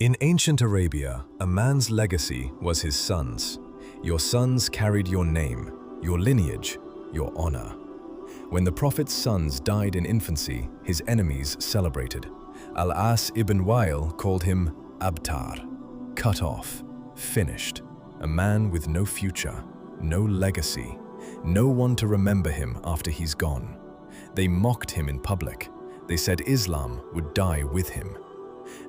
In ancient Arabia, a man's legacy was his sons. Your sons carried your name, your lineage, your honor. When the Prophet's sons died in infancy, his enemies celebrated. Al-As ibn Wa'il called him Abtar, cut off, finished, a man with no future, no legacy, no one to remember him after he's gone. They mocked him in public. They said Islam would die with him.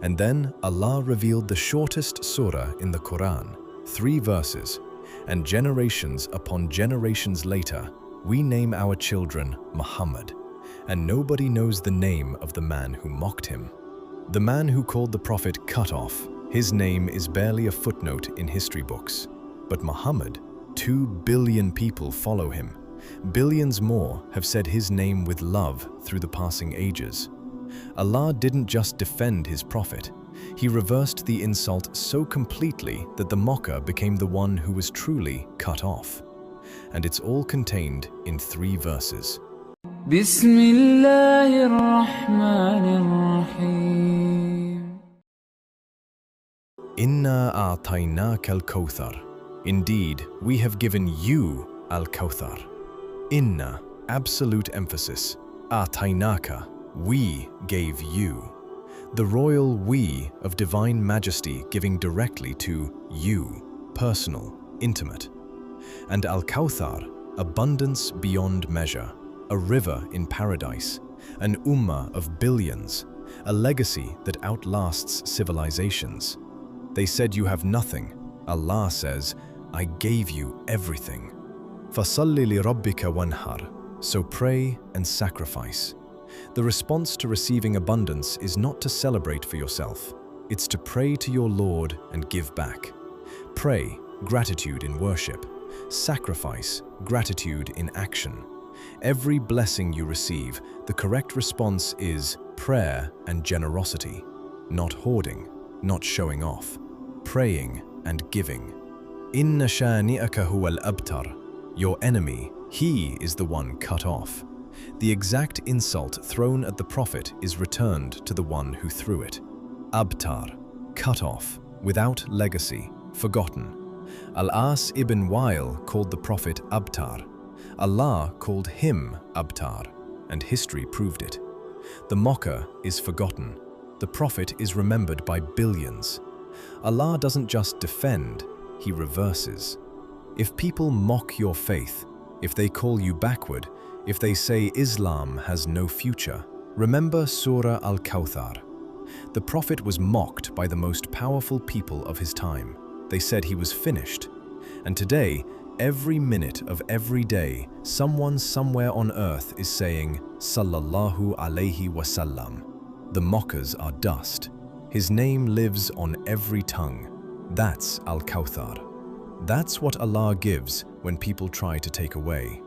And then Allah revealed the shortest surah in the Qur'an, 3 verses, and generations upon generations later, we name our children Muhammad, and nobody knows the name of the man who mocked him. The man who called the Prophet cut off, his name is barely a footnote in history books. But Muhammad, 2 billion people follow him. Billions more have said his name with love through the passing ages. Allah didn't just defend his prophet, he reversed the insult so completely that the mocker became the one who was truly cut off. And it's all contained in 3 verses. Bismillahir Rahmanir Rahim. Inna a'tainaka al-Kawthar. Indeed, we have given you Al-Kawthar. Inna, absolute emphasis. A'tainaka, we gave you. The royal we of divine majesty giving directly to you, personal, intimate. And Al-Kawthar, abundance beyond measure, a river in paradise, an ummah of billions, a legacy that outlasts civilizations. They said you have nothing. Allah says, I gave you everything. فَصَلِّ لِرَبِّكَ وَانْحَرْ. So pray and sacrifice. The response to receiving abundance is not to celebrate for yourself. It's to pray to your Lord and give back. Pray, gratitude in worship. Sacrifice, gratitude in action. Every blessing you receive, the correct response is prayer and generosity. Not hoarding, not showing off. Praying and giving. Inna shani'aka huwal abtar. Your enemy, he is the one cut off. The exact insult thrown at the Prophet is returned to the one who threw it. Abtar, cut off, without legacy, forgotten. Al-As ibn Wa'il called the Prophet Abtar. Allah called him Abtar, and history proved it. The mocker is forgotten. The Prophet is remembered by billions. Allah doesn't just defend, He reverses. If people mock your faith, if they call you backward, if they say Islam has no future, remember Surah Al-Kawthar. The Prophet was mocked by the most powerful people of his time. They said he was finished. And today, every minute of every day, someone somewhere on earth is saying, Sallallahu Alaihi Wasallam. The mockers are dust. His name lives on every tongue. That's Al-Kawthar. That's what Allah gives when people try to take away.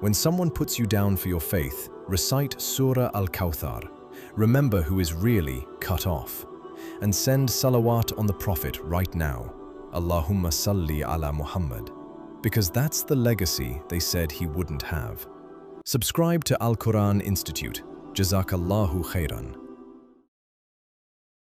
When someone puts you down for your faith, recite Surah Al-Kawthar. Remember who is really cut off. And send salawat on the Prophet right now. Allahumma salli ala Muhammad. Because that's the legacy they said he wouldn't have. Subscribe to Al-Qur'an Institute. Jazakallahu khairan.